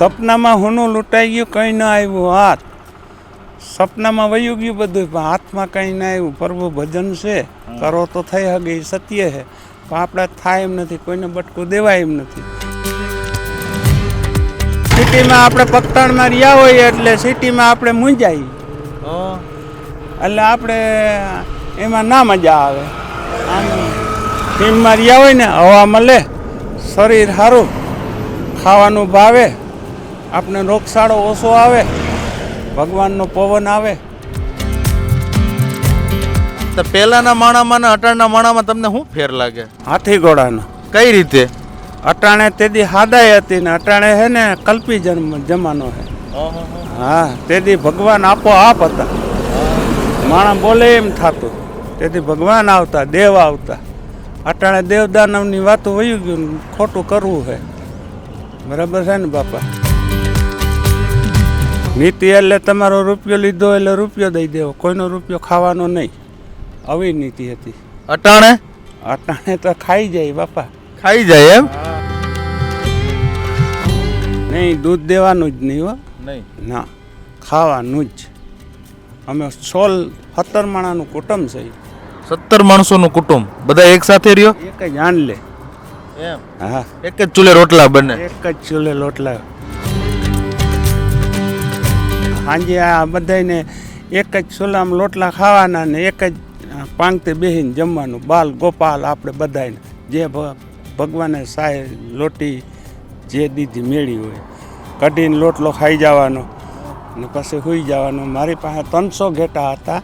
સપનામાં હુનું લૂંટાઈ ગયું, કંઈ ન આવ્યું હાથ. સપનામાં વયું ગયું બધું, પણ હાથમાં કંઈ ના આવ્યું. પ્રભુ ભજન છે, કરો તો થઈ શકે, એ સત્ય છે. પણ આપણે થાય એમ નથી, કોઈને બટકું દેવાય એમ નથી. સિટીમાં આપણે પકતાણમાં રહ્યા હોઈએ એટલે સિટીમાં આપણે મૂંઝાઈએ, એટલે આપણે એમાં ના મજા આવે. આમ ટીમમાં રહ્યા હોય ને, હવા મળે, શરીર સારું, ખાવાનું ભાવે, આપણે રોગચાળો ઓછો આવે, ભગવાનનો પવન આવે. તો પહેલાના માણામાં ને અટાણના માણામાં તમને શું ફેર લાગે? હાથી ઘોડાનો. કઈ રીતે? અટાણે તેદી હાદાઈ હતી ને અટાણે હે ને કલ્પી જમાનો છે. હા, તેદી ભગવાન આપોઆપ હતા. માણસ બોલે એમ થતું. તેથી ભગવાન આવતા, દેવ આવતા. અટાણે દેવદાનવની વાતો વયું ગયું, ખોટું કરવું છે. બરાબર છે ને બાપા? નીતિ એટલે તમારો રૂપિયો લીધો એટલે રૂપિયો દઈ દેવો, કોઈનો રૂપિયો ખાવાનો નહીં. આવી નીતિ હતી. અટાણે? અટાણે તો ખાઈ જાય બાપા. ખાઈ જાય એમ? નહીં, દૂધ દેવાનું જ નહીં હો. નહીં ના, ખાવાનું જ. અમે 17 માણાનું કુટુંબ છે. 17 માણસોનું કુટુંબ, બધા એક સાથે રહ્યો? એક જ આણ લે. એમ? હા, એક જ ચૂલે રોટલા બને? એક જ ચૂલે રોટલા. સાંજે આ બધાને એક જ ચૂલામાં લોટલા ખાવાના ને એક જ પાંગતે બેસીને જમવાનું. બાલ ગોપાલ આપણે બધાને જે ભગવાને સાય લોટી જે દીધી મેળી હોય કઢીને લોટલો ખાઈ જવાનો ને પછી સૂઈ જવાનું. મારી પાસે 300 ઘેટા હતા.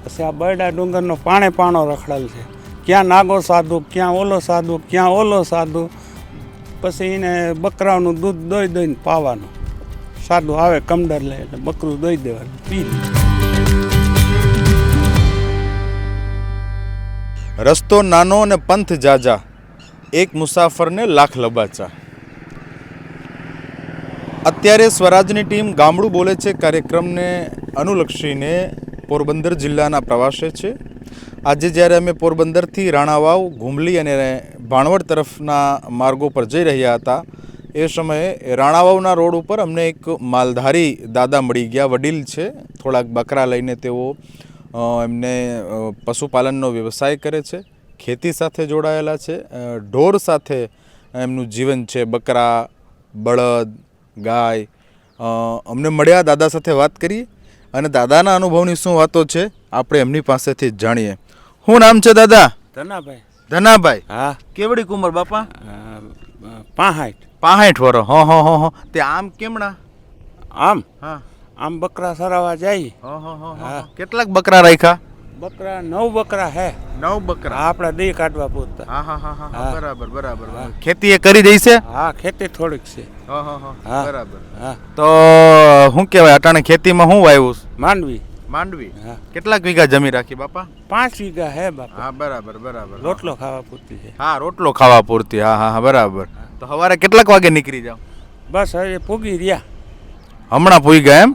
પછી આ બરડા ડુંગરનો પાણો રખડેલ છે. ક્યાં નાગો સાધુ, ક્યાં ઓલો સાધુ, ક્યાં ઓલો સાધુ. પછી એને બકરાનું દૂધ દોઈને પાવાનું. સાધુ આવે કમડર લે એટલે બકરું દોઈ દેવાનું, પી લે. રસ્તો નાનો અને પંથ જાજા, એક મુસાફરને લાખ લબાચા. અત્યારે સ્વરાજની ટીમ ગામડું બોલે છે કાર્યક્રમને અનુલક્ષીને પોરબંદર જિલ્લાના પ્રવાસે છે. આજે જ્યારે અમે પોરબંદરથી રાણાવાવ, ઘુમલી અને ભાણવડ તરફના માર્ગો પર જઈ રહ્યા હતા એ સમયે રાણાવાવના રોડ ઉપર અમને એક માલધારી દાદા મળી ગયા. વડીલ છે, થોડાક બકરા લઈને તેઓ એમને પશુપાલનનો વ્યવસાય કરે છે, ખેતી સાથે જોડાયેલા છે, ઢોર સાથે એમનું જીવન છે, બકરા, બળદ, ગાય. અમને મળ્યા, દાદા સાથે વાત કરીએ અને દાદાના અનુભવની શું વાતો છે આપણે એમની પાસેથી જ જાણીએ. શું નામ છે દાદા? ધનાભાઈ. ધનાભાઈ? હા. કેવડી ઉંમર બાપા? 65 વર્ષ. હો. તે આમ કેમણા? આમ? હા, આમ બકરા સરાવા જાય. હા. કેટલાક બકરા રાખ્યા? બકરા 9 બકરા હે. 9 બકરા? આપણા દી કાઢવા પૂરતા. હા. બરાબર. ખેતી એ કરી દઈ છે? હા, ખેતી થોડીક છે. હા, બરાબર. હા. તો શું કહેવાય, અટાણે ખેતીમાં શું વાવ્યું? માંડવી. હા. કેટલાક વીઘા જમીન રાખી બાપા? 5 વીઘા હે બાપા. હા, બરાબર. રોટલો ખાવા પૂરતી છે. હા, રોટલો ખાવા પૂરતી. હા, બરાબર. તો સવારે કેટલાક વાગે નીકળી જાવ? બસ હવે પૂગી રહ્યા. હમણાં પૂગી ગયા એમ?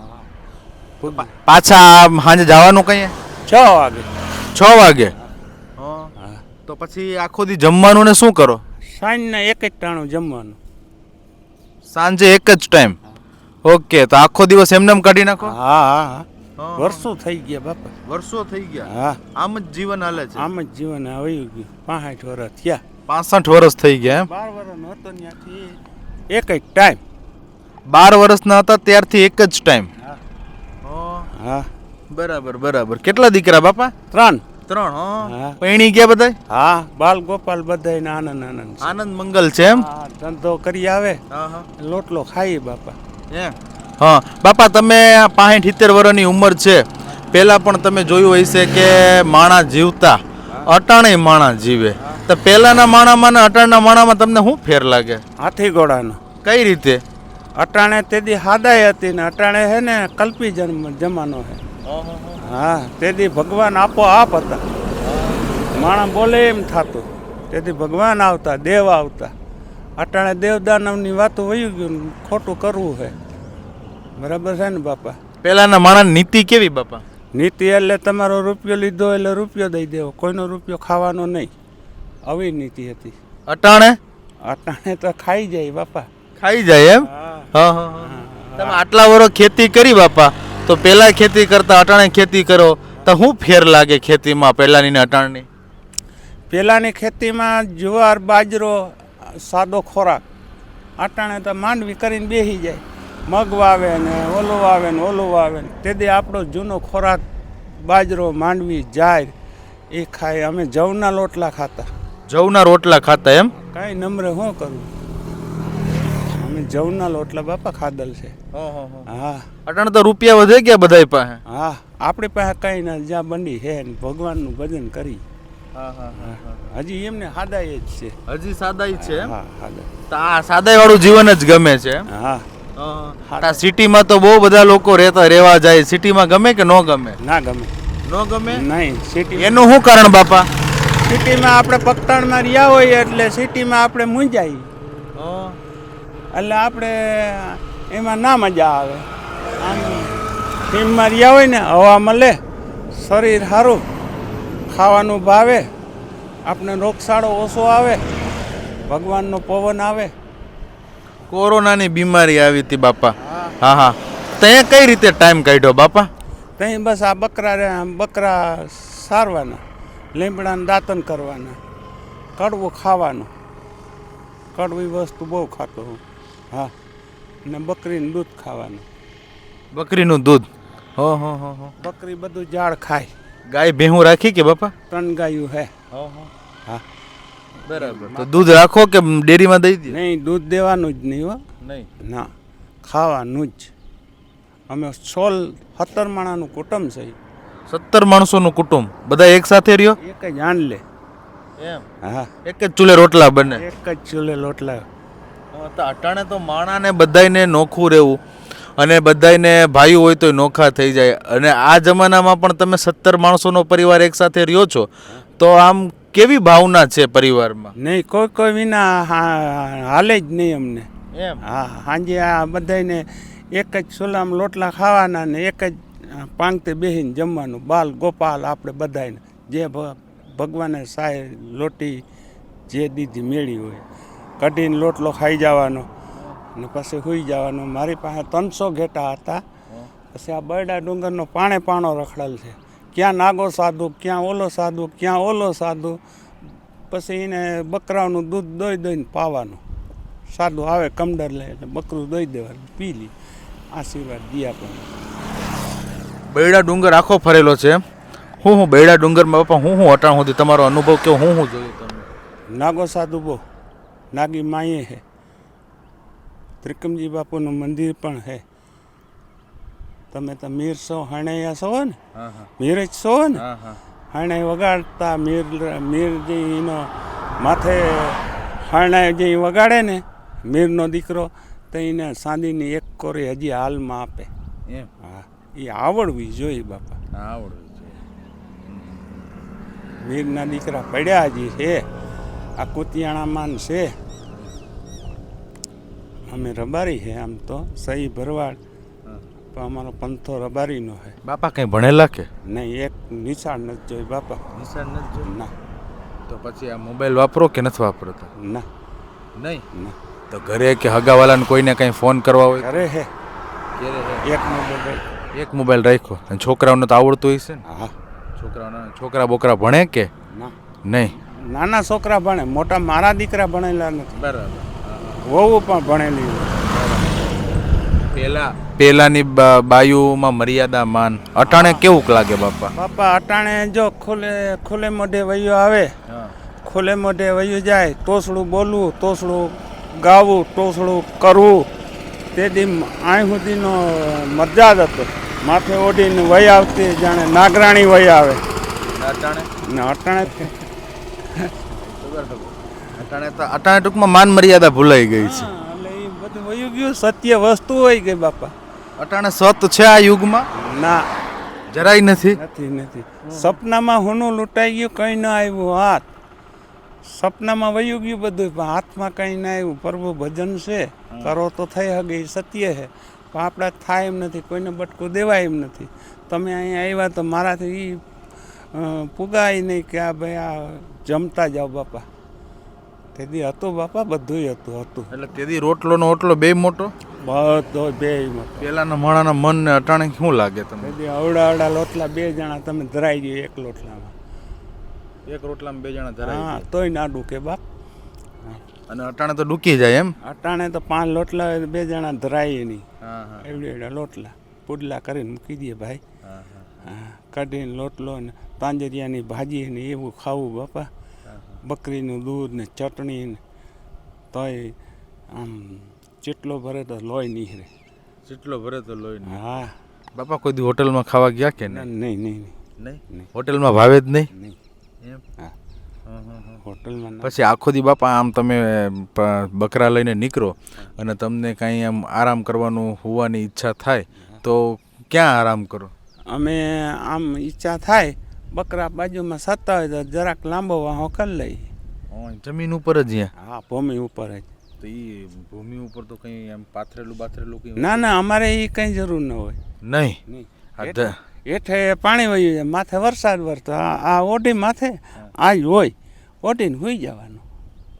પાછા સાંજે જવાનું કઈ? 6 વાગે. 6 વાગે? તો પછી આખો દી જમવાનું ને શું કરો? સાંજના એક જ ટાણું જમવાનું. સાંજે એક જ ટાઈમ? ઓકે. તો આખો દિવસ એમને કાઢી નાખો? હા. વર્ષો થઈ ગયા બાપા. વર્ષો થઈ ગયા? હા. આમ જ જીવન હાલે છે? આમ જ જીવન આવી ગયું. 65 વર્ષ થયા. 65 વર્ષ થઈ ગયા એમ? 12 વર્ષનો હતો ત્યાંથી એક જ ટાઈમ. 12 વર્ષના હતા ત્યારથી એક જ ટાઈમ? હા. બરાબર. કેટલા દીકરા બાપા? 3. હા. પૈણી ગયા બધા? હા, બાલ ગોપાલ બધાને આનંદ. આનંદ મંગલ છે એમ? હા, ધંધો કરી આવે, લોટલો ખાઈએ બાપા. હા બાપા, તમે 65-70 વર્ષની ઉંમર છે, પહેલા પણ તમે જોયું હશે કે માણા જીવતા, અટાણે માણા જીવે. તો પહેલાના માણામાં ને અટાણના માણામાં તમને શું ફેર લાગે? હાથી ઘોડાનો. કઈ રીતે? અટાણે તેદી હાદાઈ હતી ને અટાણે હે ને કલ્પી જમાનો છે. હા, તેદી ભગવાન આપોઆપ હતા. માણસ બોલે એમ થતું. તેથી ભગવાન આવતા, દેવ આવતા. અટાણે દેવદાનવની વાતો વયું ગયું, ખોટું કરવું છે. બરાબર છે ને બાપા? પહેલાના માણસ નીતિ કેવી બાપા? નીતિ એટલે તમારો રૂપિયો લીધો એટલે રૂપિયો દઈ દેવો, કોઈનો રૂપિયો ખાવાનો નહીં. આવી નીતિ હતી. અટાણે? અટાણે તો ખાઈ જાય બાપા. ખાઈ જાય એમ? હા. હા હા હા. તમે આટલા વર્ષ ખેતી કરી બાપા, તો પેલા ખેતી કરતા અટાણે ખેતી કરો તો શું ફેર લાગે ખેતીમાં પેલાની ને અટાણની? પહેલાંની ખેતીમાં જુવાર બાજરો સાદો ખોરાક, અટાણે તો માંડવી કરીને બેસી જાય, મગ વાવે ને ઓલું વાવે ને ઓલું વાવે ને તેથી આપણો જૂનો ખોરાક બાજરો માંડવી જાય એ ખાય. અમે જવના લોટલા ખાતા. જવના રોટલા ખાતા એમ? કાંઈ નમરે શું કરવું, અમે જવના લોટલા બાપા ખાધલ છે. હા અટાણે તો રૂપિયા વધે ગયા બધાય પાસે. હા, આપણી પાસે કંઈ ના, જ્યાં બંડી છે ને ભગવાનનું ભજન કરી. હજી એમને સાદાઈ જ છે. હજી સાદાઈ છે એમ? હા સાદાઈ. તો આ સાદાઈ વાળું જીવન જ ગમે છે એમ? હા. આ સિટીમાં તો બહુ બધા લોકો રહેવા જાય, સિટીમાં ગમે કે ન ગમે? ના ગમે. ન ગમે નહીં સિટી. એનું શું કારણ બાપા? સિટીમાં આપણે પકતાણમાં રહ્યા હોઈએ એટલે સિટીમાં આપણે મૂંઝાઈ, એટલે આપણે એમાં ના મજા આવે. આમ ટીમમાં રહ્યા હોય ને, હવા મળે, શરીર સારું, ખાવાનું ભાવે, આપણે રોગચાળો ઓછો આવે, ભગવાનનો પવન આવે. કોરોનાની બીમારી આવી હતી બાપા. હા હા. ત્યાં કઈ રીતે ટાઈમ કાઢ્યો બાપા? ત્યાં બસ આ બકરા સારવાના, લીમડાને દાંતન કરવાના, કડવું ખાવાનું. કડવી વસ્તુ બહુ ખાતો હું. હા, ને બકરીનું દૂધ ખાવાનું. બકરીનું દૂધ? હો હો હો હો. બકરી બધું ઝાડ ખાય. ગાય ભેહું રાખી કે બાપા? 3 ગાયું હે. હા બરાબર. તો દૂધ રાખો કે ડેરીમાં દઈ દે? નહીં, દૂધ દેવાનું જ નહીં હો. નહીં ના, ખાવાનું જ. અમે 17 માણાનું કુટુંબ છે. 17 માણસોનું કુટુંબ, બધા એક સાથે રહ્યો? એક જ આંડલે. એમ? હા, એક જ ચૂલે રોટલા બને? એક જ ચૂલે લોટલા. તો અટાણે તો માણાને બધાયને નોખું રહેવું, અને બધાયને ભાઈઓ હોય તો નોખા થઈ જાય. અને આ જમાનામાં પણ તમે 17 માણસોનો પરિવાર એક સાથે રહ્યો છો, તો આમ કેવી ભાવના છે પરિવારમાં? નહીં, કોઈ વિના હાલે જ નહીં અમને. એમ? હા, સાંજે આ બધાને એક જ ચૂલામાં લોટલા ખાવાના ને એક જ પાંગતે બેસીને જમવાનું. બાલ ગોપાલ આપણે બધાને જે ભગવાને સાય લોટી જે દીધી મેળી હોય કઢીને લોટલો ખાઈ જવાનો ને પછી સૂઈ જવાનો. મારી પાસે 300 ઘેટા હતા. પછી આ બરડા ડુંગરનો પાણો રખડેલ છે, ક્યાં નાગો સાધુ, ક્યાં ઓલો સાધુ, ક્યાં ઓલો સાધુ. પછી એને બકરાનું દૂધ દોઈને પાવાનું. સાધુ આવે કમડર લે એટલે બકરું દોઈ દેવાનું, પી લી, આશીર્વાદ દે આપણને. બૈડા ડુંગર આખો ફરેલો છે એમ? હું બૈડા ડુંગરમાં બાપા હું અટાણ સુધી તમારો અનુભવ કેવો, હું જોયું તમે? નાગો સાધુ બહુ, નાગી માઈએ છે, ત્રિકમજી બાપુનું મંદિર પણ છે. તમે તો મીર છો, હણૈયા છો ને? મીર જ છો ને? હણે વગાડતા મીર જે એનો માથે હરણાય જે વગાડે ને, મીરનો દીકરો, તો એને સાંદીની 1 કોરી હજી હાલમાં આપે. હા, એ આવડવી જોઈએ બાપા. આવડવી જોઈએ. મીરના દીકરા પડ્યા હજી છે. આ કુતિયાણામાં છે. અમે રબારી છે આમ તો, સહી ભરવાડ, તો અમારો પંથો રબારીનો છે. બાપા કંઈ ભણેલા કે નહીં? એક નિશાળ નથી જોઈ બાપા. નિશાળ નથી જોઈ? ના. તો પછી આ મોબાઈલ વાપરો કે નથી વાપરતા? ના. નહીં? ના. તો ઘરે કે હગાવાલાને કોઈને કંઈ ફોન કરવા હોય? ઘરે હે ઘરે એક મોબાઈલ. એક મોબાઈલ રાખ્યો. અને છોકરાઓને તો આવડતું હોય છે ને? હા. છોકરા બોકરા ભણે કે ના. નહીં? નાના છોકરા ભણે, મોટા મારા દીકરા ભણેલા નથી. બરાબર. વહુ પણ ભણેલી. પહેલાની બાયુમાં મર્યાદા માન, અટાણે કેવું લાગે બાપા? બાપા અટાણે જો ખુલ્લે મોઢે વયું આવે, ખુલ્લે મોઢે વયું જાય, તોસડું બોલવું, તોસડું ગાવું, તોસડું કરવું. તેથી અહીં સુધીનો મર્યાદ હતો. માથે ઓઢીને વય આવતી જાણે નાગરાણી વય આવે. ને અટાણે ટૂંકમાં માન મર્યાદા ભૂલાઈ ગઈ છે. એટલે એ બધું વયું ગયું, સત્ય વસ્તુ હોય ગઈ બાપા. અટાણે સત છે આ યુગમાં? ના, જરાય નથી. નથી. સપનામાં હોનું લૂંટાઈ ગયું, કંઈ ન આવ્યું હાથ. સપનામાં વયું ગયું બધું, પણ હાથમાં કંઈ ના આવ્યું. પ્રભુ ભજન છે, કરો તો થઈ શકે, એ સત્ય છે. પણ આપણા થાય એમ નથી, કોઈને બટકું દેવાય એમ નથી. તમે અહીંયા આવ્યા તો મારાથી એ પુગાય નહીં કે આ ભાઈ આ જમતા જાઓ બાપા. તેથી હતું બાપા, બધું હતું. એટલે તેથી રોટલોનો ઓટલો બે મોટો, બધો બે પેલાના માણાના મન ને અટાણે શું લાગે તમને? તેથી અવડા લોટલા 2 જણા તમે ધરાઈ ગયો એક લોટલામાં. એક રોટલામાં 2 જણા ધરાય. હા, તોય ના ડૂકે બાપ. અને અટાણે તો ડૂકી જાય એમ. અટાણે તો 5 લોટલા 2 જણા ધરાય નહીં. હા હા એવડા લોટલા પુડલા કરીને મૂકી દે ભાઈ. હા હા, કાઢીને લોટલો ને તાંજરિયાની ભાજી ને એવું ખાવું બાપા. બકરીનું દૂધ ને ચટણી ને તોય આમ ચેટલો ભરે તો લોહી નીકળે. જેટલો ભરે તો લોહી નહીં. હા. બાપા કોઈ દી હોટલમાં ખાવા ગયા કે નહીં? નહીં. હોટલમાં ભાવે જ નહીં એમ. હા, હોટલમાં ના. પછી આખો દી બાપા આમ તમે બકરા લઈને નીકળો અને તમને કાંઈ આમ આરામ કરવાનું હોવાની ઈચ્છા થાય તો ક્યાં આરામ કરો? અમે આમ ઈચ્છા થાય બકરા બાજુમાં સતા હોય તો જરાક લાંબો વાહો કરી લઈએ. જમીન ઉપર જ અહીંયા? હા, ભૂમિ ઉપર જ. તો એ ભૂમિ ઉપર તો કંઈ એમ પાથરેલું કંઈ? ના, અમારે એ કંઈ જરૂર ન હોય. નહીં. હેઠે પાણી વયું જાય, માથે વરસાદ વરતો આ ઓઢી માથે આજ હોય, ઓઢીને સુઈ જવાનું.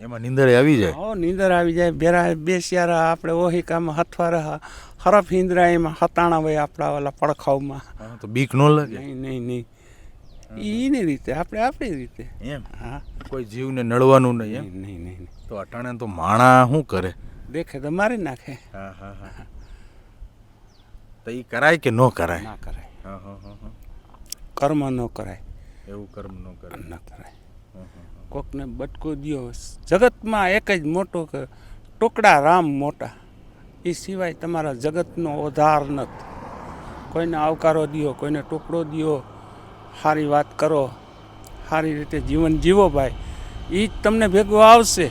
એમાં નીંદર આવી જાય? હો, નીંદર આવી જાય. બેરા બેસ્યારા આપણે ઓહિકામાં હથવારા હરફ હિંદરા એમાં હતાણા હોય આપણા ઓલા પડખાવમાં. તો બીક ન લાગે? નહીં. એની રીતે આપણે આપણી રીતે. એમ? હા, કોઈ જીવને નડવાનું નહીં એમ? નહીં. તો અટાણે તો માણા શું કરે? દેખે તો મારી નાખે. હા. તો એ કરાય કે ન કરાય? ના કરાય. હા. કર્મ ન કરાય. એવું કર્મ ન કરાય. ન કરાય. કોકને બટકો દ્યો. જગતમાં એક જ મોટો કે ટુકડા રામ મોટા, એ સિવાય તમારા જગતનો ઓધાર નથી. કોઈને આવકારો દ્યો, કોઈને ટુકડો દ્યો, સારી વાત કરો, સારી રીતે જીવન જીવો ભાઈ, એ જ તમને ભેગું આવશે.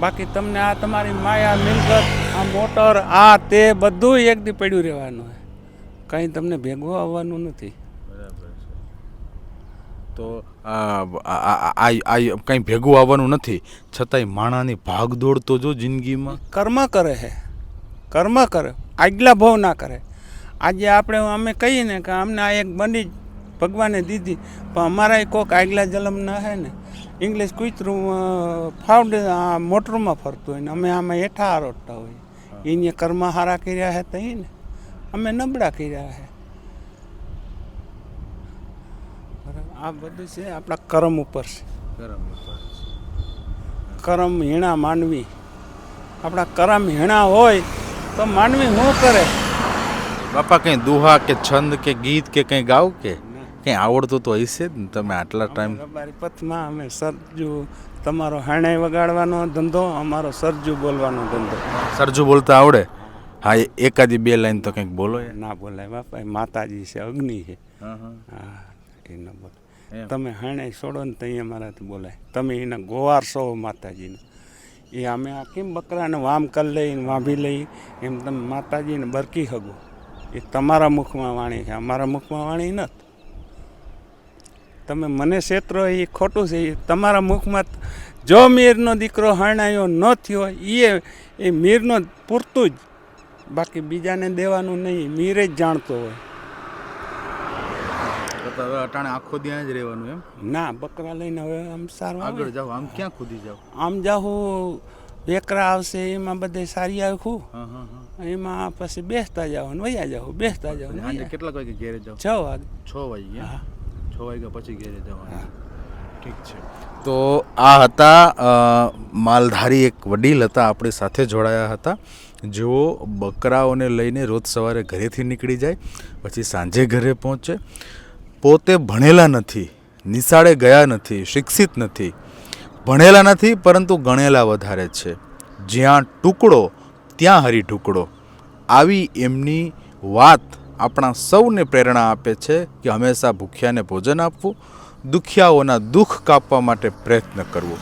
બાકી તમને આ તમારી માયા મિલકત આ મોટર આ તે બધું એક દી પડ્યું રહેવાનું હોય, કંઈ તમને ભેગું આવવાનું નથી. બરાબર છે. તો આ કંઈ ભેગું આવવાનું નથી છતાંય માણાની ભાગદોડ તો જો જિંદગીમાં કર્મ કરે છે, કર્મ કરે, આગલા ભાવ ના કરે. આજે આપણે અમે કહીએ ને કે અમને આ એક બની ભગવાને દીધી, પણ અમારા કોઈક આગલા જન્મ ના હે ને ઇંગ્લિશ કૂતરું ફાઉન્ડ આ મોટરમાં ફરતું હોય ને અમે આમાં હેઠા આરોટતા હોય. એને કર્મ હારા કર્યા હે તો ને અમે નબળા કર્યા હે. આ બધું છે આપણા કર્મ ઉપર છે. કર્મ હીણા માનવી, આપણા કર્મ હીણા હોય તો માનવી શું કરે? બાપા કંઈ દુહા કે છંદ કે ગીત કે કંઈ ગાવ કે કંઈ આવડતું તો હશે જ ને? તમે આટલા ટાઈમ રબારી પથમાં અમે સરજુ, તમારો હાણે વગાડવાનો ધંધો, અમારો સરજુ બોલવાનો ધંધો. સરજુ બોલતા આવડે? હા, એકાદી 2 લાઈન તો કંઈક બોલો. ના બોલાય બાપા, માતાજી છે, અગ્નિ છે. હા, એ ન બોલે. તમે હાણે છોડો ને ત્યાં અમારાથી બોલાય. તમે એના ગોવાર છો માતાજીને. એ અમે આ કેમ બકરાને વામ કરી લઈને વાંભી લઈ એમ તમે માતાજીને બરકી હગો. એ તમારા મુખમાં વાણી છે, અમારા મુખમાં વાણી નથી. તમે મને ક્ષેત્રો એ ખોટું છે. એ તમારા મુખમાં જો મીરનો દીકરો હરણાયો ન થયો એ મીરનો પૂરતું જ, બાકી બીજાને દેવાનું નહીં. મીર જ જાણતો હોય. હવે અટાણે આખો ત્યાં જ રહેવાનું એમ? ના, બકરા લઈને હવે આમ સારું આગળ જાઓ. આમ ક્યાં ખુદી જાઓ? આમ જાઉં, બેકરા આવશે એમાં બધે સારી આખું, એમાં પછી બેસતા જાઓ ને વયા જાઓ, બેસતા જાઓ. કેટલા વાગે ઘેરે જાઓ? 6 વાગે. 6 વાગે? 6 વાગ્યા પછી ઘેરે જવાનું. ઠીક છે. તો આ હતા માલધારી એક વડીલ હતા, આપણી સાથે જોડાયા હતા, જેઓ બકરાઓને લઈને રોજ સવારે ઘરેથી નીકળી જાય, પછી સાંજે ઘરે પહોંચે. પોતે ભણેલા નથી, નિશાળે ગયા નથી, શિક્ષિત નથી, ભણેલા નથી, પરંતુ ગણેલા વધારે છે. જ્યાં ટુકડો ત્યાં હરી ટુકડો, આવી એમની વાત આપણા સૌને પ્રેરણા આપે છે કે હંમેશા ભૂખ્યાને ભોજન આપવું, દુખિયાઓના દુઃખ કાપવા માટે પ્રયત્ન કરવો.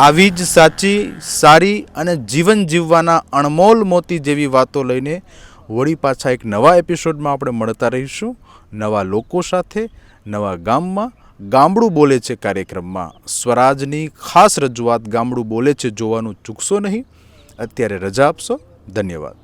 આવી જ સાચી, સારી અને જીવન જીવવાના અણમોલ મોતી જેવી વાતો લઈને વળી પાછા એક નવા એપિસોડમાં આપણે મળતા રહીશું, નવા લોકો સાથે, નવા ગામમાં. ગામડું બોલે છે કાર્યક્રમમાં સ્વરાજની ખાસ રજૂઆત ગામડું બોલે છે જોવાનું ચૂકશો નહીં. અત્યારે રજા આપશો. ધન્યવાદ.